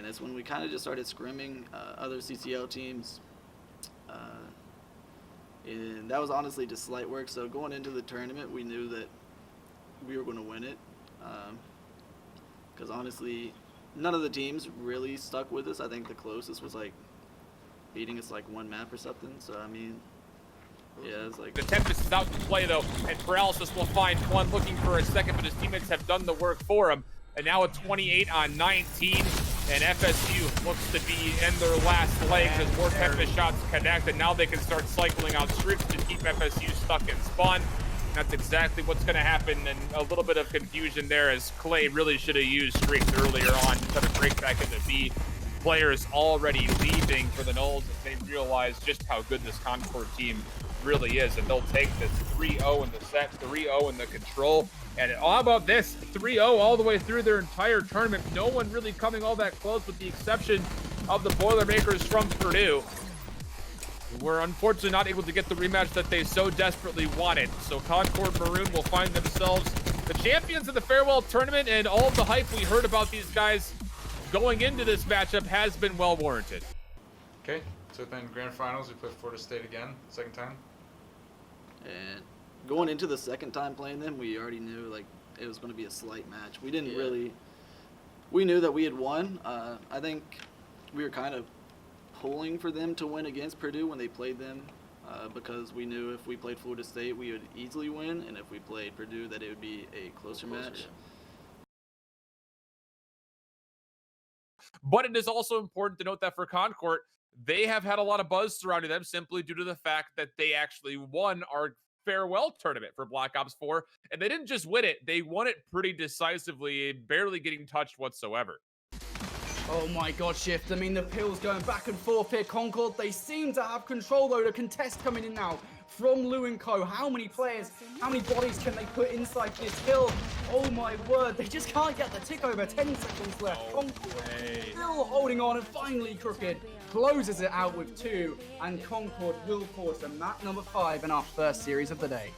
and that's when we kind of just started scrimming other CCL teams. And that was honestly just slight work. So going into the tournament, we knew that we were going to win it. Because honestly, none of the teams really stuck with us. I think the closest was like beating us like one map or something. So I mean, yeah, it's like the Tempest is out to play though, and Paralysis will find one looking for a second, but his teammates have done the work for him. And now a 28 on 19, and FSU looks to be in their last legs as more Tempest shots connect, and now they can start cycling out streaks to keep FSU stuck in spawn. That's exactly what's going to happen, and a little bit of confusion there as Clay really should have used streaks earlier on to try to break back into B. Players already leaving for the Knolls as they realize just how good this Concord team really is, and they'll take this 3-0 in the set, 3-0 in the control. And how about this? 3-0 all the way through their entire tournament. No one really coming all that close with the exception of the Boilermakers from Purdue. We're unfortunately not able to get the rematch that they so desperately wanted. So Concord Maroon will find themselves the champions of the farewell tournament, and all of the hype we heard about these guys going into this matchup has been well warranted. Okay, so then grand finals, we play Florida State again, second time. And going into the second time playing them, we already knew like it was going to be a slight match. We didn't really. We knew that we had won. I think we were kind of pulling for them to win against Purdue when they played them, because we knew if we played Florida State, we would easily win, and if we played Purdue, that it would be a closer match. But it is also important to note that for Concord, they have had a lot of buzz surrounding them simply due to the fact that they actually won our farewell tournament for Black Ops 4. And they didn't just win it, they won it pretty decisively, barely getting touched whatsoever. Oh my god, Shift. I mean, the pills going back and forth here. Concord, they seem to have control though. The contest coming in now from Lou & Co. How many players, how many bodies can they put inside this hill? Oh my word, they just can't get the tick over. 10 seconds left. Concord still holding on, and finally Crooked closes it out with 2, and Concord will force a map number 5 in our first series of the day.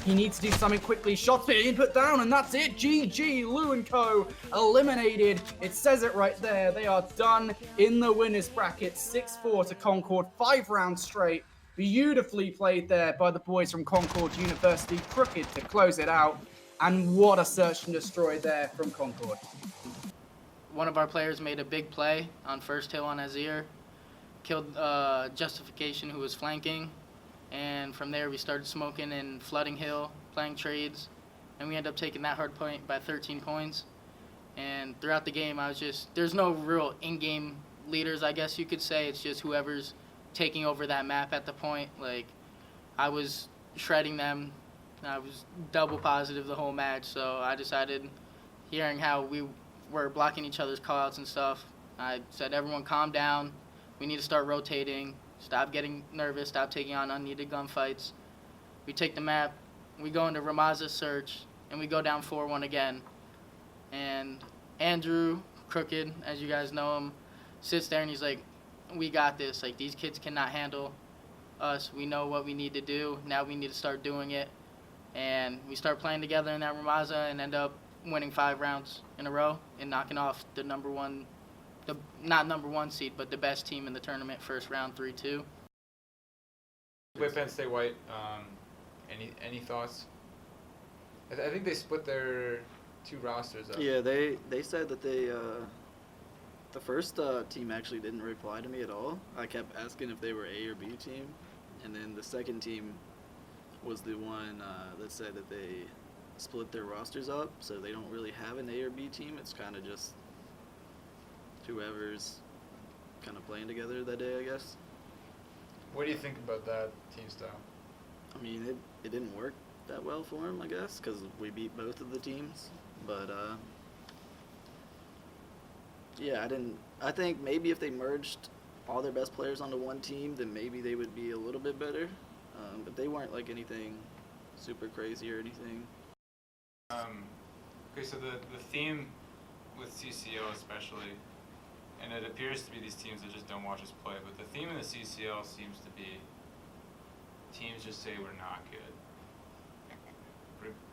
He needs to do something quickly. Shots being put down, and that's it. GG, Lou & Co. eliminated. It says it right there. They are done in the winners bracket. 6-4 to Concord, 5 rounds straight. Beautifully played there by the boys from Concord University. Crooked to close it out. And what a search and destroy there from Concord. One of our players made a big play on first hill on Azir. Killed Justification, who was flanking. And from there we started smoking and flooding hill, playing trades. And we ended up taking that hard point by 13 points. And throughout the game, I was just, there's no real in-game leaders, I guess you could say. It's just whoever's taking over that map at the point. Like, I was shredding them. I was double positive the whole match, so I decided, hearing how we were blocking each other's callouts and stuff, I said, everyone calm down. We need to start rotating. Stop getting nervous. Stop taking on unneeded gunfights. We take the map. We go into Ramaza's search, and we go down 4-1 again. And Andrew, Crooked, as you guys know him, sits there and he's like, we got this. Like, these kids cannot handle us. We know what we need to do. Now we need to start doing it. And we start playing together in that Ramaza and end up winning 5 rounds in a row and knocking off the not number one seed, but the best team in the tournament first round, 3-2. With Penn State White, any thoughts? I think they split their 2 rosters up. Yeah, they said that they the first team actually didn't reply to me at all. I kept asking if they were A or B team, and then the second team was the one that said that they split their rosters up, so they don't really have an A or B team. It's kind of just whoever's kind of playing together that day, I guess. What do you think about that team style? I mean, it didn't work that well for him, I guess, because we beat both of the teams. But yeah, I think maybe if they merged all their best players onto one team, then maybe they would be a little bit better. But they weren't like anything super crazy or anything. Okay, so the theme with CCL especially, and it appears to be these teams that just don't watch us play, but the theme in the CCL seems to be teams just say we're not good.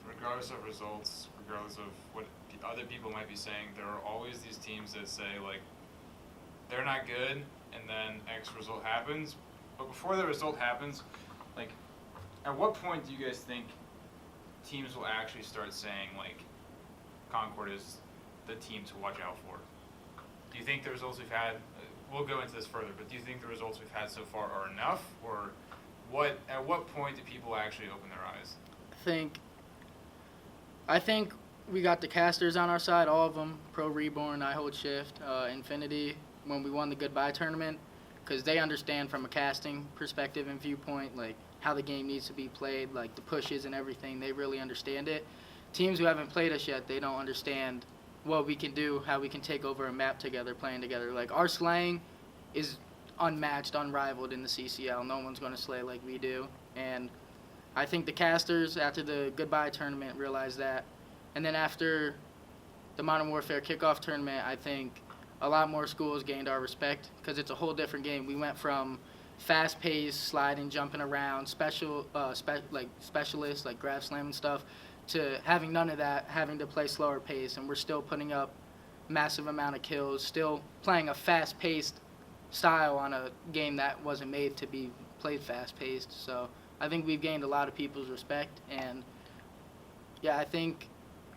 Regardless of results, regardless of what other people might be saying, there are always these teams that say, like, they're not good, and then X result happens. But before the result happens, like, at what point do you guys think teams will actually start saying, like, Concord is the team to watch out for? Do you think the results we've had, we'll go into this further, but do you think the results we've had so far are enough? Or at what point do people actually open their eyes? I think we got the casters on our side, all of them, Pro Reborn, I Hold Shift, Infinity, when we won the Goodbye tournament, because they understand from a casting perspective and viewpoint, like, how the game needs to be played, like the pushes and everything. They really understand it. Teams who haven't played us yet, they don't understand what we can do, how we can take over a map together, playing together. Like, our slaying is unmatched, unrivaled in the CCL. No one's going to slay like we do. And I think the casters, after the Goodbye tournament, realized that. And then after the Modern Warfare kickoff tournament, I think a lot more schools gained our respect, because it's a whole different game. We went from fast-paced, sliding, jumping around, specialists like grab slam and stuff, to having none of that, having to play slower pace, and we're still putting up massive amount of kills, still playing a fast-paced style on a game that wasn't made to be played fast-paced. So I think we've gained a lot of people's respect, and yeah, I think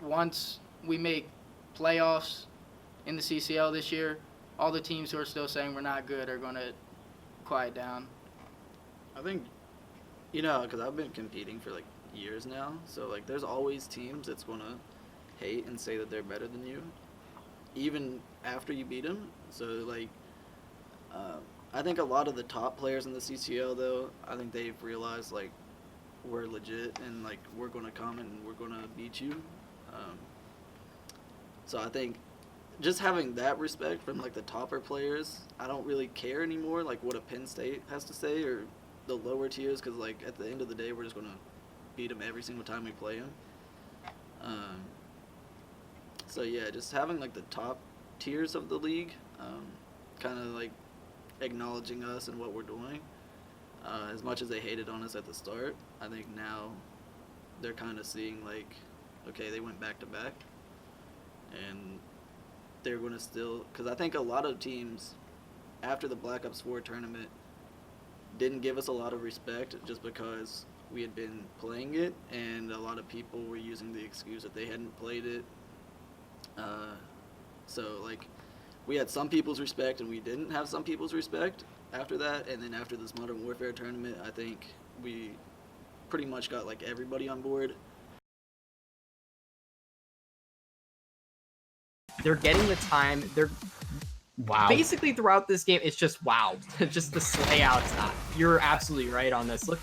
once we make playoffs in the CCL this year, all the teams who are still saying we're not good are going to quiet down. I think, because I've been competing for like years now, so like there's always teams that's gonna hate and say that they're better than you, even after you beat them. So like, I think a lot of the top players in the CCL though, I think they've realized like we're legit and like we're gonna come and we're gonna beat you. So I think just having that respect from like the topper players, I don't really care anymore like what a Penn State has to say or the lower tiers, because like at the end of the day we're just gonna beat them every single time we play them. So yeah, just having like the top tiers of the league, kind of like acknowledging us and what we're doing. As much as they hated on us at the start, I think now they're kind of seeing like, okay, they went back to back, and they're going to still, because I think a lot of teams after the Black Ops 4 tournament didn't give us a lot of respect just because we had been playing it, and a lot of people were using the excuse that they hadn't played it. So like we had some people's respect and we didn't have some people's respect after that, and then after this Modern Warfare tournament, I think we pretty much got like everybody on board. They're getting the time. They're Wow. basically throughout this game. It's just wow, just the slay outs. You're absolutely right on this. Look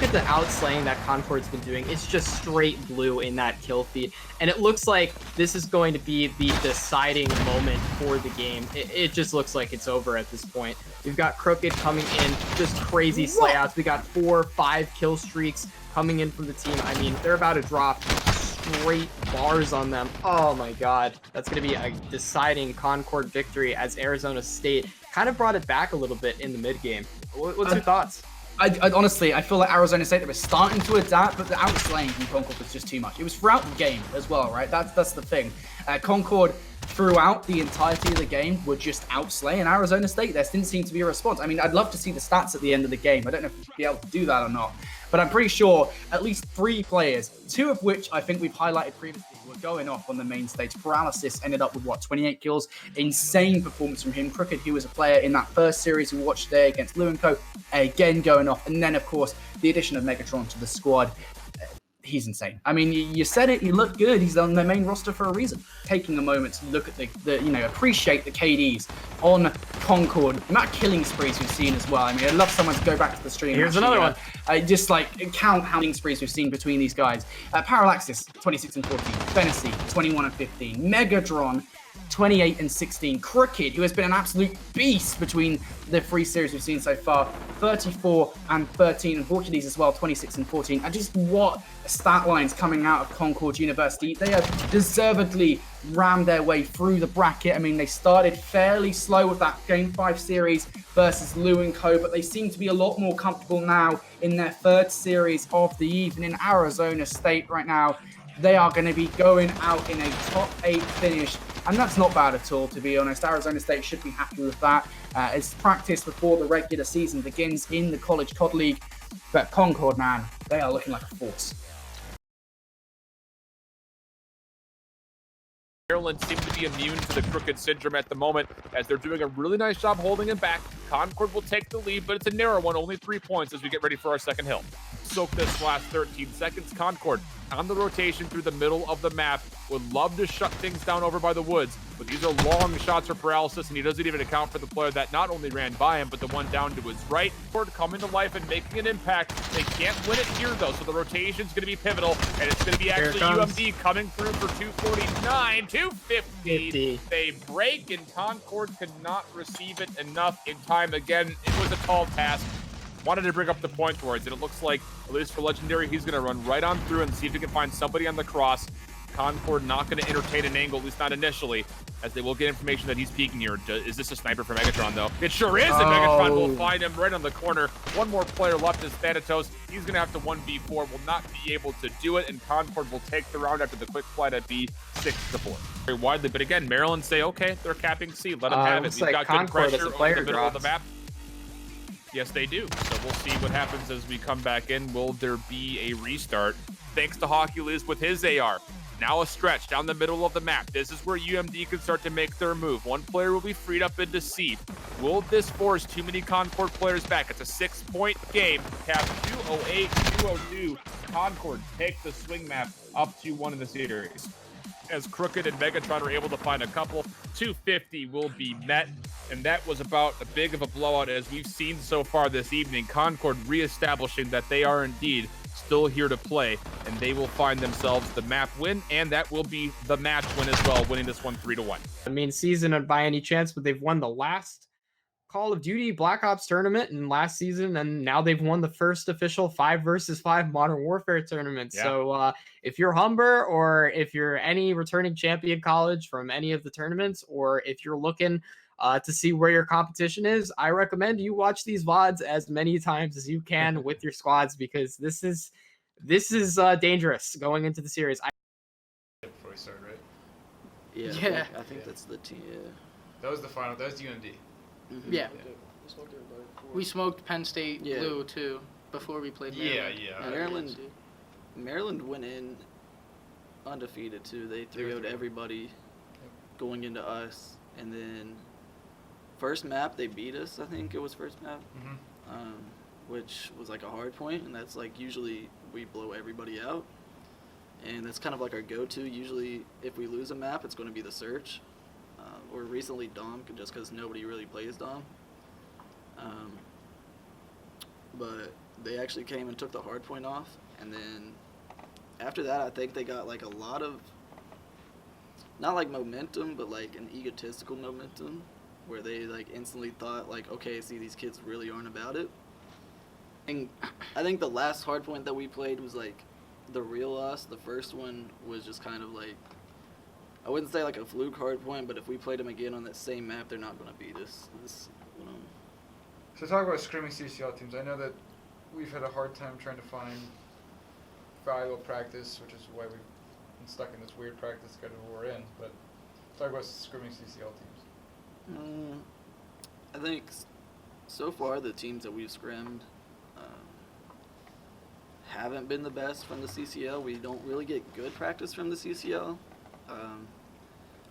at the outslaying that Concord's been doing. It's just straight blue in that kill feed, and it looks like this is going to be the deciding moment for the game. It just looks like it's over at this point. We've got Crooked coming in, just crazy slay outs. We got 4-5 kill streaks coming in from the team. I mean, they're about to drop straight bars on them. Oh my god, that's going to be a deciding Concord victory, as Arizona State kind of brought it back a little bit in the mid game. What's your thoughts? I honestly, I feel like Arizona State, they were starting to adapt, but the outslaying from Concord was just too much. It was throughout the game as well, right? That's the thing. Concord, throughout the entirety of the game, were just outslaying Arizona State. There didn't seem to be a response. I mean, I'd love to see the stats at the end of the game. I don't know if we'll be able to do that or not, but I'm pretty sure at least 3 players, 2 of which I think we've highlighted previously, were going off on the main stage. Paralysis ended up with, 28 kills? Insane performance from him. Crooked, who was a player in that first series we watched today against Lewenco, again going off. And then, of course, the addition of Megatron to the squad. He's insane. I mean, you said it, he looked good. He's on the main roster for a reason. Taking a moment to look at appreciate the KDs on Concord. The amount of killing sprees we've seen as well. I mean, I'd love someone to go back to the stream. Here's another one. Just like count how many sprees we've seen between these guys. Parallaxis, 26 and 14. Fantasy, 21 and 15. Megatron, 28 and 16. Crooked, who has been an absolute beast between the 3 series we've seen so far, 34 and 13. And Vorkides as well, 26 and 14. And just what stat lines coming out of Concord University. They have deservedly rammed their way through the bracket. I mean, they started fairly slow with that Game 5 series versus Lewenco, but they seem to be a lot more comfortable now in their 3rd series of the evening. Arizona State right now, they are going to be going out in a top 8 finish And that's not bad at all, to be honest. Arizona State should be happy with that. It's practice before the regular season begins in the College CoD League. But Concord, man, they are looking like a force. Maryland seem to be immune to the crooked syndrome at the moment, as they're doing a really nice job holding him back. Concord will take the lead, but it's a narrow one, only 3 points as we get ready for our second hill. Soak this last 13 seconds. Concord on the rotation through the middle of the map. Would love to shut things down over by the woods, but these are long shots for paralysis, and he doesn't even account for the player that not only ran by him, but the one down to his right. Coming to life and making an impact. They can't win it here, though, so the rotation's going to be pivotal, and it's going to be actually UMD coming through for 249, 250. They break, and Concord could not receive it enough in time. Again, it was a tall task. Wanted to bring up the point towards it. It looks like, at least for Legendary, he's going to run right on through and see if he can find somebody on the cross. Concord not going to entertain an angle, at least not initially, as they will get information that he's peeking here. Is this a sniper for Megatron, though? It sure is, and Megatron will find him right on the corner. One more player left is Thanatos. He's going to have to 1v4, will not be able to do it, and Concord will take the round after the quick flight at B 6-4. Very widely, but again, Maryland say, okay, they're capping C. Let them have it. We've got good pressure over the middle of the map. Yes, they do. So we'll see what happens as we come back in. Will there be a restart? Thanks to Hockey Liz with his AR. Now a stretch down the middle of the map. This is where UMD can start to make their move. One player will be freed up into C. Will this force too many Concord players back? It's a 6-point game. Cap 208, 202. Concord take the swing map up 2-1 in the series. As Crooked and Megatron are able to find a couple, 250 will be met. And that was about as big of a blowout as we've seen so far this evening. Concord reestablishing that they are indeed still here to play, and they will find themselves the map win, and that will be the match win as well, winning this one 3-1. I mean, season by any chance, but they've won the last Call of Duty Black Ops tournament in last season, and now they've won the first official 5 versus 5 Modern Warfare tournament. Yeah. So if you're Humber, or if you're any returning champion college from any of the tournaments, or if you're looking to see where your competition is, I recommend you watch these VODs as many times as you can with your squads, because this is dangerous going into the series. Before we start, right? Yeah. I think that's the team. Yeah. That was the final. That was UMD. Mm-hmm. Yeah. We smoked Penn State Blue too before we played Maryland. Maryland went in undefeated too. They 3-0'd everybody going into us, and then first map they beat us. I think it was first map, which was like a hard point, and that's like usually we blow everybody out, and that's kind of like our go-to. Usually, if we lose a map, it's going to be the search. Or recently Dom, just because nobody really plays Dom. But they actually came and took the hard point off, and then after that I think they got like a lot of, not like momentum, but like an egotistical momentum, where they like instantly thought like, okay, see, these kids really aren't about it. And I think the last hard point that we played was like the real us. The first one was just kind of like, I wouldn't say like a fluke hard point, but if we played them again on that same map, they're not going to beat us. So talk about screaming CCL teams. I know that we've had a hard time trying to find valuable practice, which is why we've been stuck in this weird practice schedule we're in. But talk about screaming CCL teams. I think so far the teams that we've scrimmed haven't been the best from the CCL. We don't really get good practice from the CCL.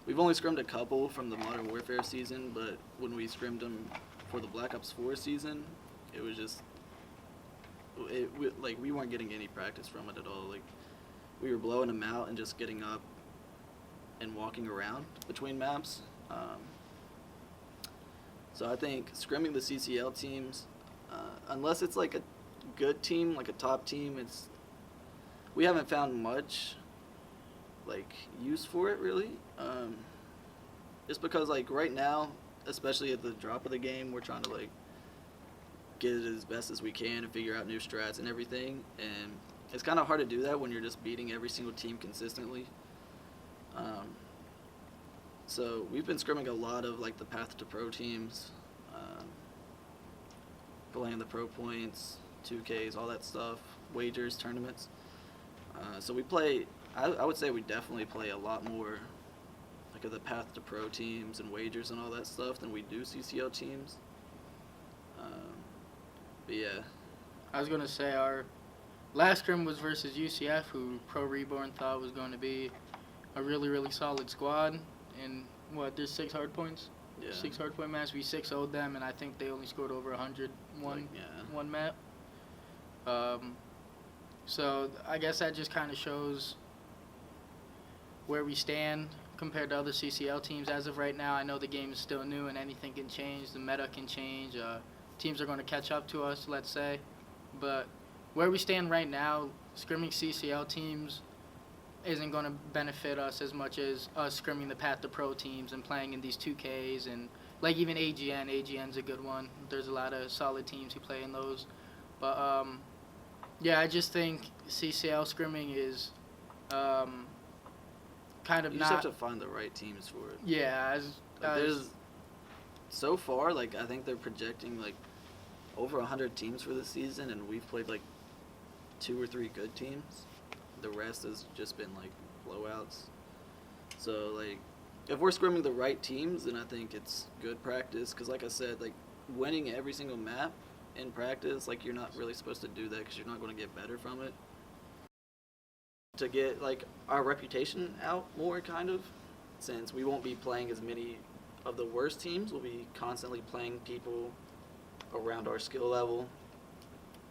We've only scrimmed a couple from the Modern Warfare season, but when we scrimmed them for the Black Ops 4 season, it was just, we weren't getting any practice from it at all. Like, we were blowing them out and just getting up and walking around between maps. So I think scrimming the CCL teams, unless it's like a good team, like a top team, we haven't found much like use for it really. Just because like right now, especially at the drop of the game, we're trying to like get it as best as we can and figure out new strats and everything, and it's kind of hard to do that when you're just beating every single team consistently. So we've been scrimming a lot of like the path to pro teams, playing the pro points, 2Ks, all that stuff, wagers, tournaments. So we play, I would say we definitely play a lot more like of the path to pro teams and wagers and all that stuff than we do CCL teams. But yeah, I was gonna say our last scrim was versus UCF, who Pro Reborn thought was going to be a really, really solid squad. And there's 6 hard points? yeah. 6 hard point match. We 6-0'd them, and I think they only scored over 100 one map. So I guess that just kind of shows where we stand compared to other CCL teams as of right now. I know the game is still new and anything can change. The meta can change. Teams are going to catch up to us, let's say. But where we stand right now, scrimming CCL teams isn't going to benefit us as much as us scrimming the path to pro teams and playing in these 2Ks and like even AGN. AGN's a good one. There's a lot of solid teams who play in those. But yeah, I just think CCL scrimming is kind of You not. just have to find the right teams for it. Yeah, There's so far, like I think they're projecting like over 100 teams for the season, and we've played like 2 or 3 good teams. The rest has just been like blowouts. So like, if we're scrimming the right teams, then I think it's good practice. Because like I said, like winning every single map in practice, like you're not really supposed to do that because you're not going to get better from it. To get like our reputation out more, kind of, since we won't be playing as many of the worst teams, we'll be constantly playing people around our skill level.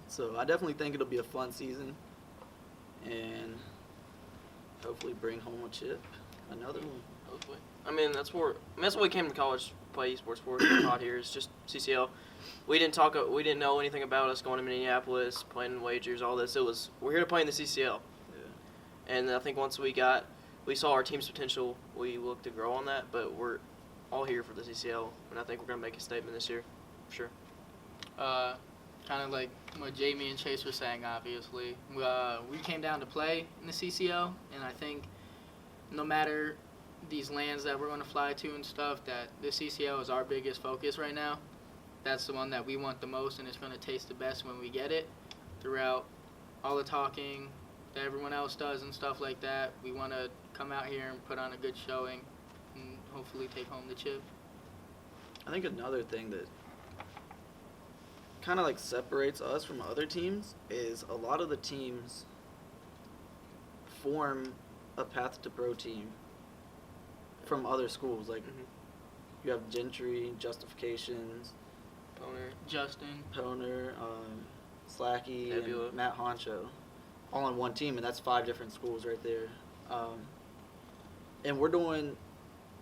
So I definitely think it'll be a fun season, and hopefully bring home a chip, another one. Hopefully. I mean, that's what we came to college to play esports for. Not here. It's just CCL. We didn't know anything about us going to Minneapolis, playing wagers, all this. We're here to play in the CCL. Yeah. And I think once we saw our team's potential, we looked to grow on that. But we're all here for the CCL, and I think we're gonna make a statement this year, for sure. Kind of like what Jamie and Chase were saying, obviously. We came down to play in the CCL, and I think no matter these lands that we're going to fly to and stuff, that the CCL is our biggest focus right now. That's the one that we want the most, and it's going to taste the best when we get it. Throughout all the talking that everyone else does and stuff like that, we want to come out here and put on a good showing and hopefully take home the chip. I think another thing that kind of like separates us from other teams is a lot of the teams form a path to pro team from other schools. Like you have Gentry, Justifications, Justin, Poner, Slacky, Nebula, and Matt Honcho, all on one team, and that's 5 different schools right there. And we're doing,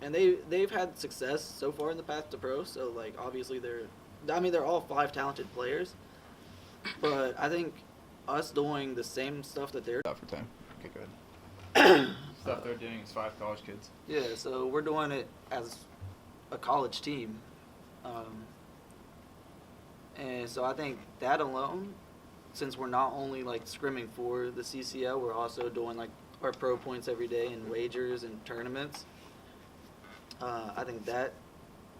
and they've had success so far in the path to pro. So like obviously they're all 5 talented players, but I think us doing the same stuff that they're For time. Okay, good. Stuff they're doing is 5 college kids. yeah, so we're doing it as a college team, and so I think that alone, since we're not only like scrimming for the CCL, we're also doing like our pro points every day in wagers and tournaments. I think that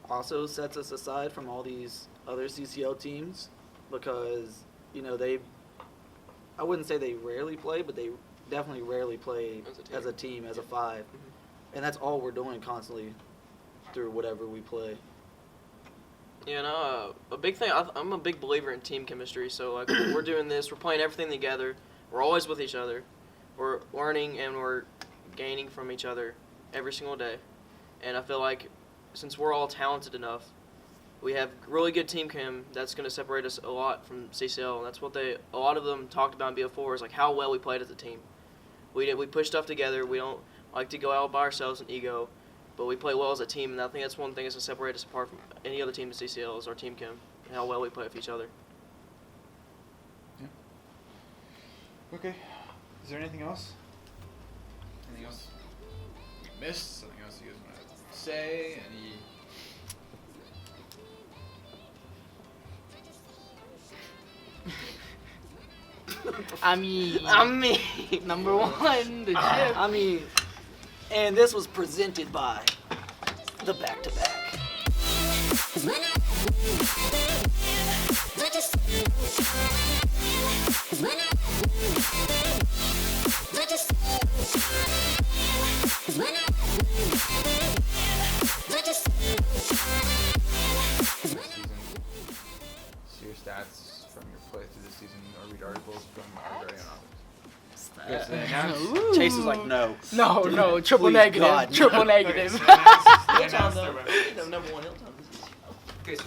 also sets us aside from all these other CCL teams, because I wouldn't say they rarely play, but they definitely rarely play as a team, as a 5. And that's all we're doing constantly through whatever we play. Yeah, no, a big thing, I'm a big believer in team chemistry, so like we're doing this, we're playing everything together, we're always with each other, we're learning and we're gaining from each other every single day. And I feel like since we're all talented enough, we have really good team chem that's going to separate us a lot from CCL, and that's what a lot of them talked about in BO4 is like how well we played as a team. We push stuff together, we don't like to go out by ourselves and ego, but we play well as a team, and I think that's one thing that's going to separate us apart from any other team in CCL is our team chem and how well we play with each other. Yeah. Okay. Is there anything else? Anything else we missed? Something else you guys want to say? Any? I mean, number 1, the chip. And this was presented by the back-to-back. When I from your play through the season or read articles from our very own office? Chase is like, no. No, triple Please, negative, God, no. triple Okay, negative. so they announced their Hilltown, website. though. Number one Hilltown. Okay, so